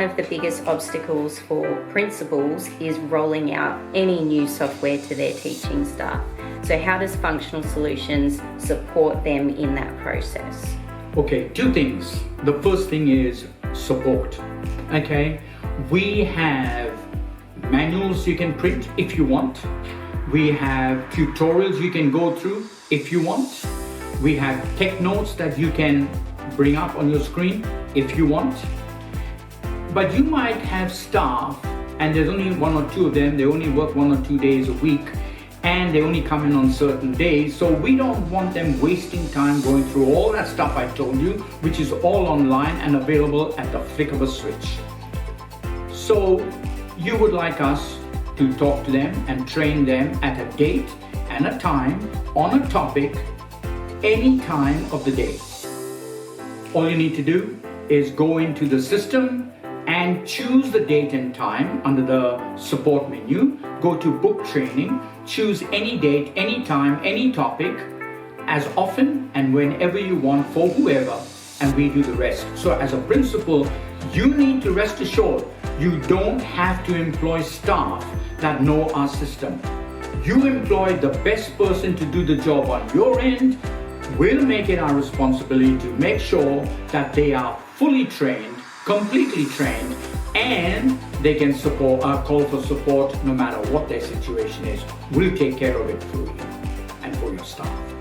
of the biggest obstacles for principals is rolling out any new software to their teaching staff. So how does Functional Solutions support them in that process? Okay, two things. The first thing is support. Okay, we have manuals you can print if you want. We have tutorials you can go through if you want. We have tech notes that you can bring up on your screen if you want. But you might have staff and there's only one or two of them, they only work 1 or 2 days a week and they only come in on certain days. So we don't want them wasting time going through all that stuff I told you, which is all online and available at the flick of a switch. So you would like us to talk to them and train them at a date and a time on a topic any time of the day. All you need to do is go into the system and choose the date and time under the support menu. Go to book training, choose any date, any time, any topic, as often and whenever you want for whoever, and we do the rest. So as a principal, you need to rest assured you don't have to employ staff that know our system. You employ the best person to do the job on your end. We'll make it our responsibility to make sure that they are fully trained, completely trained, and they can call for support no matter what their situation is. We'll take care of it for you and for your staff.